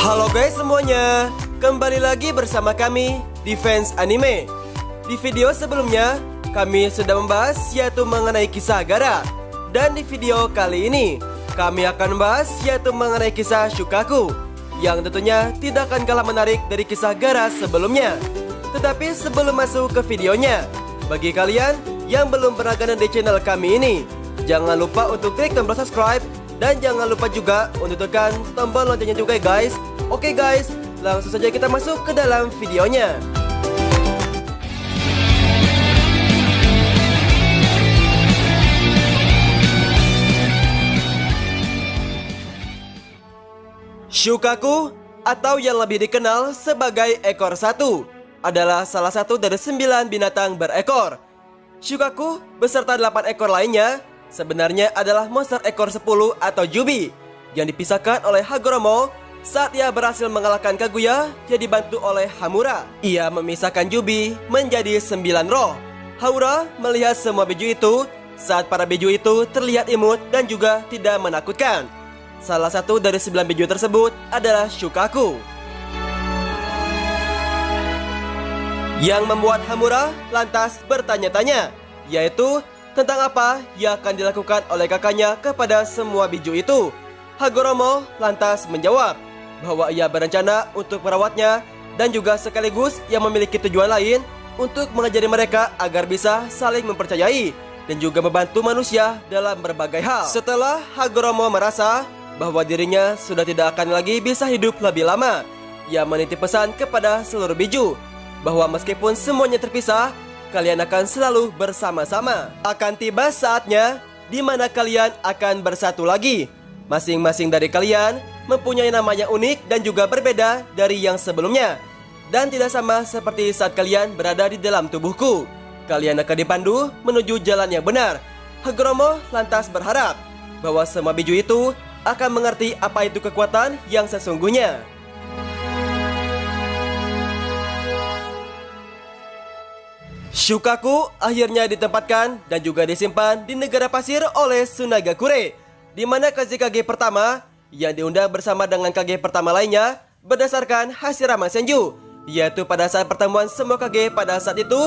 Halo guys semuanya, kembali lagi bersama kami di Fans Anime. Di video sebelumnya, kami sudah membahas yaitu mengenai kisah Gaara. Dan di video kali ini, kami akan membahas yaitu mengenai kisah Shukaku, yang tentunya tidak akan kalah menarik dari kisah Gaara sebelumnya. Tetapi sebelum masuk ke videonya, bagi kalian yang belum pernah gabung di channel kami ini, jangan lupa untuk klik tombol subscribe. Dan jangan lupa juga untuk tekan tombol loncengnya juga guys. Oke guys, langsung saja kita masuk ke dalam videonya. Shukaku, atau yang lebih dikenal sebagai ekor satu, adalah salah satu dari 9 binatang berekor. Shukaku beserta 8 ekor lainnya sebenarnya adalah monster ekor 10 atau Jubi yang dipisahkan oleh Hagoromo saat ia berhasil mengalahkan Kaguya yang dibantu oleh Hamura. Ia memisahkan Jubi menjadi 9 roh. Haura melihat semua biju itu saat para biju itu terlihat imut dan juga tidak menakutkan. Salah satu dari 9 biju tersebut adalah Shukaku, yang membuat Hamura lantas bertanya-tanya, yaitu tentang apa yang akan dilakukan oleh kakaknya kepada semua biju itu. Hagoromo lantas menjawab bahwa ia berencana untuk merawatnya dan juga sekaligus yang memiliki tujuan lain untuk mengajari mereka agar bisa saling mempercayai dan juga membantu manusia dalam berbagai hal. Setelah Hagoromo merasa bahwa dirinya sudah tidak akan lagi bisa hidup lebih lama, ia menitip pesan kepada seluruh biju bahwa meskipun semuanya terpisah, kalian akan selalu bersama-sama. Akan tiba saatnya di mana kalian akan bersatu lagi. Masing-masing dari kalian mempunyai nama yang unik dan juga berbeda dari yang sebelumnya, dan tidak sama seperti saat kalian berada di dalam tubuhku. Kalian akan dipandu menuju jalan yang benar. Hagoromo lantas berharap bahwa semua biju itu akan mengerti apa itu kekuatan yang sesungguhnya. Shukaku akhirnya ditempatkan dan juga disimpan di negara pasir oleh Tsunagakure, di mana Kazekage pertama yang diundang bersama dengan Kage pertama lainnya berdasarkan hasil ramalan Senju, yaitu pada saat pertemuan semua Kage pada saat itu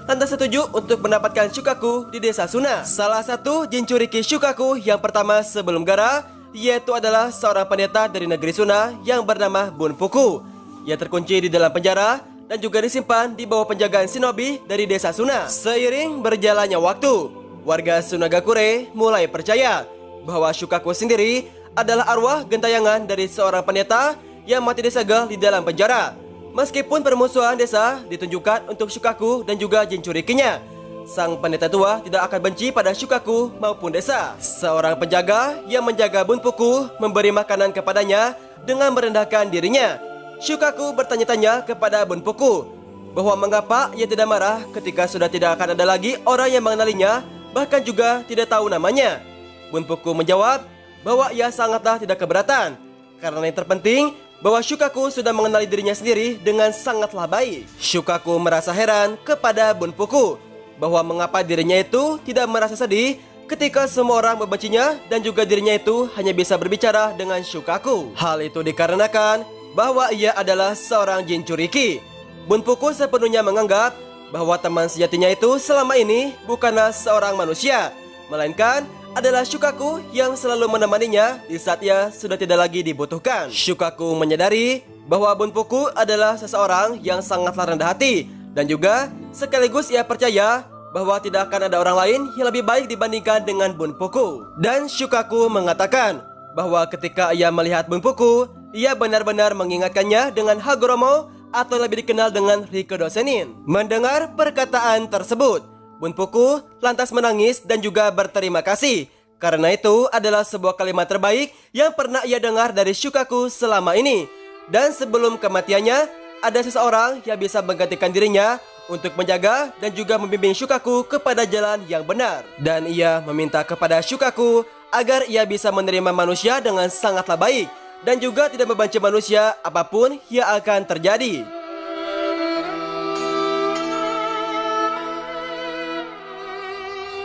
lantas setuju untuk mendapatkan Shukaku di desa Suna. Salah satu Jinchuriki Shukaku yang pertama sebelum Gaara yaitu adalah seorang pendeta dari negeri Suna yang bernama Bunpuku, yang terkunci di dalam penjara dan juga disimpan di bawah penjagaan shinobi dari desa Suna. Seiring berjalannya waktu, warga Tsunagakure mulai percaya bahwa Shukaku sendiri adalah arwah gentayangan dari seorang pendeta yang mati disegel di dalam penjara. Meskipun permusuhan desa ditunjukkan untuk Shukaku dan juga Jinchurikinya, sang pendeta tua tidak akan benci pada Shukaku maupun desa. Seorang penjaga yang menjaga Bunpuku memberi makanan kepadanya dengan merendahkan dirinya. Shukaku bertanya-tanya kepada Bunpuku bahwa mengapa ia tidak marah ketika sudah tidak akan ada lagi orang yang mengenalinya, bahkan juga tidak tahu namanya. Bunpuku menjawab bahwa ia sangatlah tidak keberatan, karena yang terpenting bahwa Shukaku sudah mengenali dirinya sendiri dengan sangatlah baik. Shukaku merasa heran kepada Bunpuku bahwa mengapa dirinya itu tidak merasa sedih ketika semua orang membencinya dan juga dirinya itu hanya bisa berbicara dengan Shukaku. Hal itu dikarenakan bahwa ia adalah seorang Jinchuriki. Bunpuku sepenuhnya menganggap bahwa teman sejatinya itu selama ini bukanlah seorang manusia, melainkan adalah Shukaku yang selalu menemaninya di saat ia sudah tidak lagi dibutuhkan. Shukaku menyadari bahwa Bunpuku adalah seseorang yang sangatlah rendah hati, dan juga sekaligus ia percaya bahwa tidak akan ada orang lain yang lebih baik dibandingkan dengan Bunpuku. Dan Shukaku mengatakan bahwa ketika ia melihat Bunpuku, ia benar-benar mengingatkannya dengan Hagoromo atau lebih dikenal dengan Rikudo Sennin. Mendengar perkataan tersebut, Bunpuku lantas menangis dan juga berterima kasih, karena itu adalah sebuah kalimat terbaik yang pernah ia dengar dari Shukaku selama ini. Dan sebelum kematiannya, ada seseorang yang bisa menggantikan dirinya untuk menjaga dan juga membimbing Shukaku kepada jalan yang benar. Dan ia meminta kepada Shukaku agar ia bisa menerima manusia dengan sangatlah baik dan juga tidak membenci manusia apapun yang akan terjadi.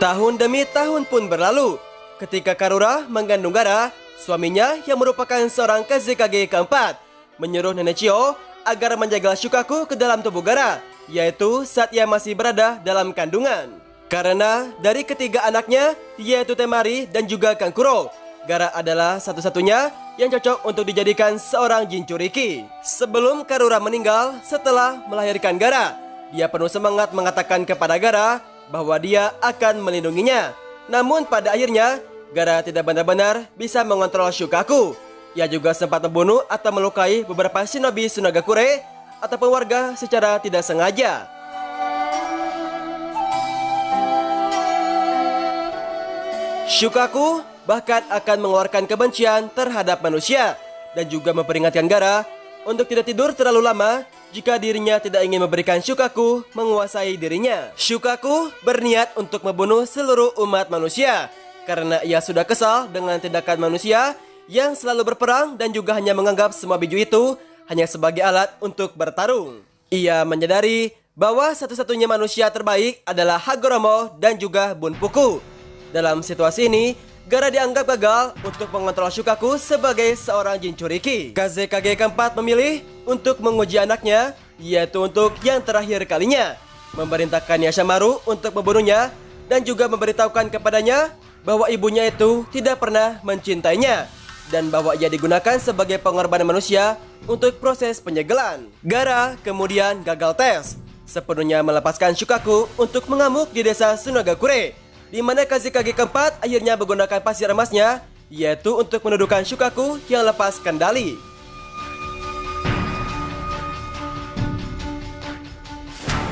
Tahun demi tahun pun berlalu ketika Karura mengandung Gaara, suaminya yang merupakan seorang Kazekage keempat. menyuruh Nenek Chio agar menjaga Shukaku ke dalam tubuh Gaara, yaitu saat ia masih berada dalam kandungan. Karena dari ketiga anaknya, yaitu Temari dan juga Kankuro, Gaara adalah satu-satunya yang cocok untuk dijadikan seorang Jinchuriki. Sebelum Karura meninggal setelah melahirkan Gaara, dia penuh semangat mengatakan kepada Gaara bahwa dia akan melindunginya. Namun pada akhirnya, Gaara tidak benar-benar bisa mengontrol Shukaku. Ia juga sempat membunuh atau melukai beberapa shinobi Sunagakure ataupun warga secara tidak sengaja. Shukaku bahkan akan mengeluarkan kebencian terhadap manusia dan juga memperingatkan Gaara untuk tidak tidur terlalu lama jika dirinya tidak ingin memberikan Shukaku menguasai dirinya. Shukaku berniat untuk membunuh seluruh umat manusia karena ia sudah kesal dengan tindakan manusia yang selalu berperang dan juga hanya menganggap semua biju itu hanya sebagai alat untuk bertarung. Ia menyadari bahwa satu-satunya manusia terbaik adalah Hagoromo dan juga Bunpuku. Dalam situasi ini, Gaara dianggap gagal untuk mengontrol Shukaku sebagai seorang Jinchuriki. Kazekage keempat memilih untuk menguji anaknya, yaitu untuk yang terakhir kalinya, memerintahkan Yashamaru untuk membunuhnya dan juga memberitahukan kepadanya bahwa ibunya itu tidak pernah mencintainya dan bahwa ia digunakan sebagai pengorbanan manusia untuk proses penyegelan. Gaara kemudian gagal tes, sepenuhnya melepaskan Shukaku untuk mengamuk di desa Sunagakure, di mana Kazekage keempat akhirnya menggunakan pasir emasnya, yaitu untuk menundukkan Shukaku yang lepas kendali.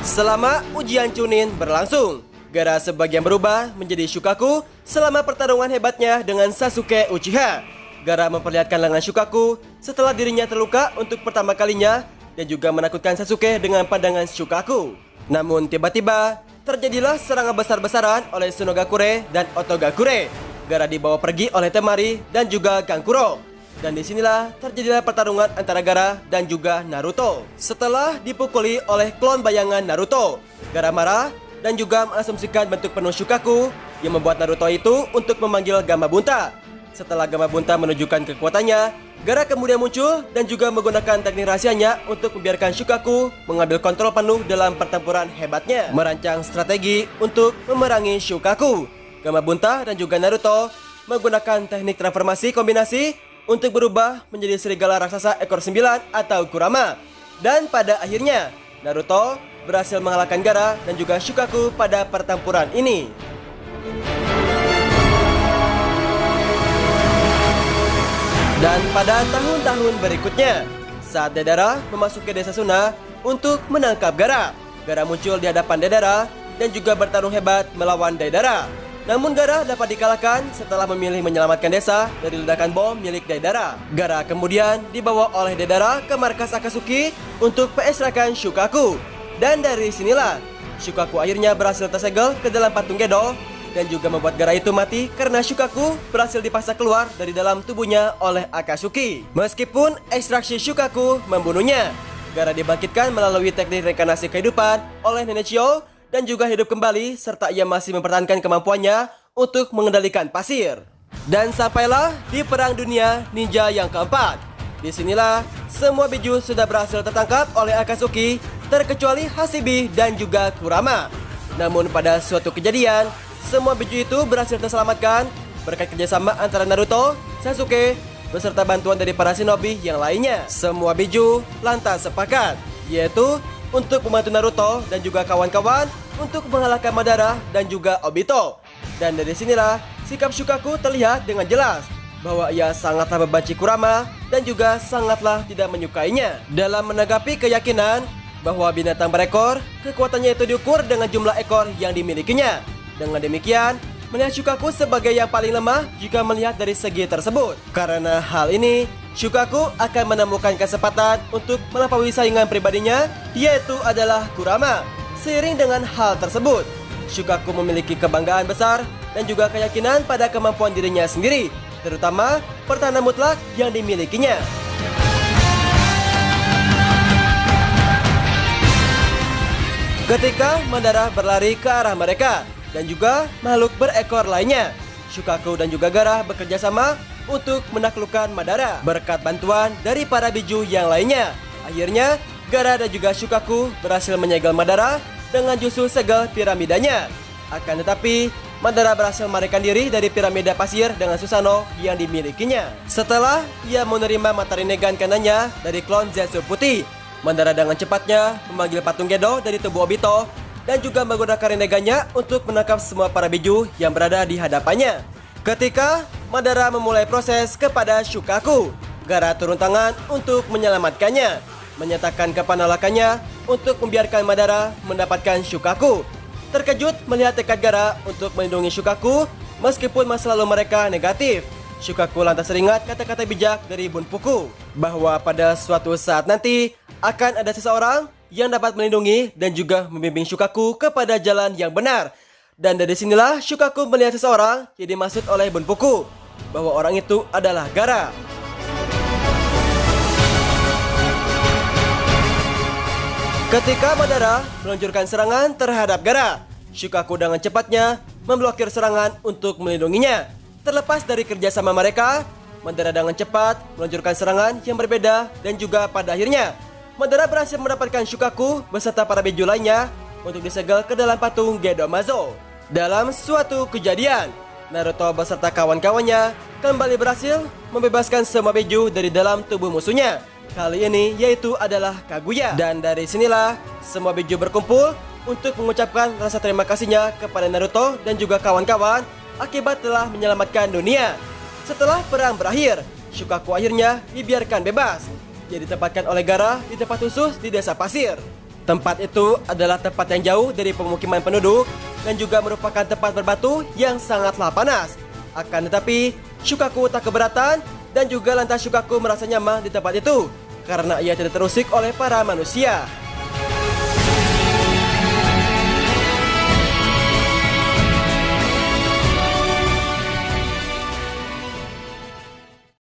Selama ujian Chunin berlangsung, Gaara sebagian berubah menjadi Shukaku selama pertarungan hebatnya dengan Sasuke Uchiha. Gaara memperlihatkan lengan Shukaku setelah dirinya terluka untuk pertama kalinya dan juga menakutkan Sasuke dengan pandangan Shukaku. Namun tiba-tiba terjadilah serangan besar-besaran oleh Sunagakure dan Otogakure. Gaara dibawa pergi oleh Temari dan juga Kankuro. Dan disinilah terjadilah pertarungan antara Gaara dan juga Naruto. Setelah dipukuli oleh klon bayangan Naruto, Gaara marah dan juga mengasumsikan bentuk penuh Shukaku yang membuat Naruto itu untuk memanggil Gamabunta. Setelah Gamabunta menunjukkan kekuatannya, Gaara kemudian muncul dan juga menggunakan teknik rahasianya untuk membiarkan Shukaku mengambil kontrol penuh dalam pertempuran hebatnya, merancang strategi untuk memerangi Shukaku. Gamabunta dan juga Naruto menggunakan teknik transformasi kombinasi untuk berubah menjadi serigala raksasa ekor 9 atau Kurama. Dan pada akhirnya, Naruto berhasil mengalahkan Gaara dan juga Shukaku pada pertempuran ini. Dan pada tahun-tahun berikutnya, saat Deidara memasuki desa Suna untuk menangkap Gaara, Gaara muncul di hadapan Deidara dan juga bertarung hebat melawan Deidara. Namun Gaara dapat dikalahkan setelah memilih menyelamatkan desa dari ledakan bom milik Deidara. Gaara kemudian dibawa oleh Deidara ke markas Akatsuki untuk peesrakan Shukaku. Dan dari sinilah, Shukaku akhirnya berhasil tersegel ke dalam patung Gedo dan juga membuat Gaara itu mati karena Shukaku berhasil dipaksa keluar dari dalam tubuhnya oleh Akatsuki. Meskipun ekstraksi Shukaku membunuhnya, Gaara dibangkitkan melalui teknik reinkarnasi kehidupan oleh Nenek Chio dan juga hidup kembali serta ia masih mempertahankan kemampuannya untuk mengendalikan pasir. Dan sampailah di Perang Dunia Ninja yang keempat. Disinilah semua biju sudah berhasil tertangkap oleh Akatsuki terkecuali Hashibi dan juga Kurama. Namun pada suatu kejadian, semua biju itu berhasil terselamatkan berkat kerjasama antara Naruto, Sasuke, beserta bantuan dari para shinobi yang lainnya. Semua biju lantas sepakat, yaitu untuk membantu Naruto dan juga kawan-kawan untuk mengalahkan Madara dan juga Obito. Dan dari sinilah sikap Shukaku terlihat dengan jelas bahwa ia sangatlah membenci Kurama dan juga sangatlah tidak menyukainya. Dalam menanggapi keyakinan bahwa binatang berekor, kekuatannya itu diukur dengan jumlah ekor yang dimilikinya. Dengan demikian, melihat Shukaku sebagai yang paling lemah jika melihat dari segi tersebut. Karena hal ini, Shukaku akan menemukan kesempatan untuk melampaui saingan pribadinya, yaitu adalah Kurama. Seiring dengan hal tersebut, Shukaku memiliki kebanggaan besar dan juga keyakinan pada kemampuan dirinya sendiri, terutama pertahanan mutlak yang dimilikinya. Ketika Madara berlari ke arah mereka dan juga makhluk berekor lainnya, Shukaku dan juga Gaara bekerja sama untuk menaklukkan Madara berkat bantuan dari para biju yang lainnya. Akhirnya, Gaara dan juga Shukaku berhasil menyegel Madara dengan jutsu segel piramidanya. Akan tetapi, Madara berhasil melarikan diri dari piramida pasir dengan Susanoo yang dimilikinya. Setelah ia menerima mata Rinnegan kanannya dari klon Zetsu putih, Madara dengan cepatnya memanggil patung Gedo dari tubuh Obito dan juga menggunakan Rinnegannya untuk menangkap semua para biju yang berada di hadapannya. Ketika Madara memulai proses kepada Shukaku, Gaara turun tangan untuk menyelamatkannya, menyatakan kepenolakannya untuk membiarkan Madara mendapatkan Shukaku. Terkejut melihat tekad Gaara untuk melindungi Shukaku meskipun masa lalu mereka negatif, Shukaku lantas teringat kata-kata bijak dari Bunpuku bahwa pada suatu saat nanti akan ada seseorang yang dapat melindungi dan juga membimbing Shukaku kepada jalan yang benar. Dan dari sinilah Shukaku melihat seseorang yang dimaksud oleh Bunpuku, bahwa orang itu adalah Gaara. Ketika Madara meluncurkan serangan terhadap Gaara, Shukaku dengan cepatnya memblokir serangan untuk melindunginya. Terlepas dari kerjasama mereka, Madara dengan cepat meluncurkan serangan yang berbeda dan juga pada akhirnya Madara berhasil mendapatkan Shukaku beserta para biju lainnya untuk disegel ke dalam patung Gedomazo. Dalam suatu kejadian, Naruto beserta kawan-kawannya kembali berhasil membebaskan semua biju dari dalam tubuh musuhnya. Kali ini yaitu adalah Kaguya. Dan dari sinilah semua biju berkumpul untuk mengucapkan rasa terima kasihnya kepada Naruto dan juga kawan-kawan akibat telah menyelamatkan dunia. Setelah perang berakhir, Shukaku akhirnya dibiarkan bebas. Dia ditempatkan oleh Gaara di tempat khusus di desa pasir. Tempat itu adalah tempat yang jauh dari pemukiman penduduk dan juga merupakan tempat berbatu yang sangatlah panas. Akan tetapi, Shukaku tak keberatan dan juga lantas Shukaku merasa nyaman di tempat itu karena ia tidak terusik oleh para manusia.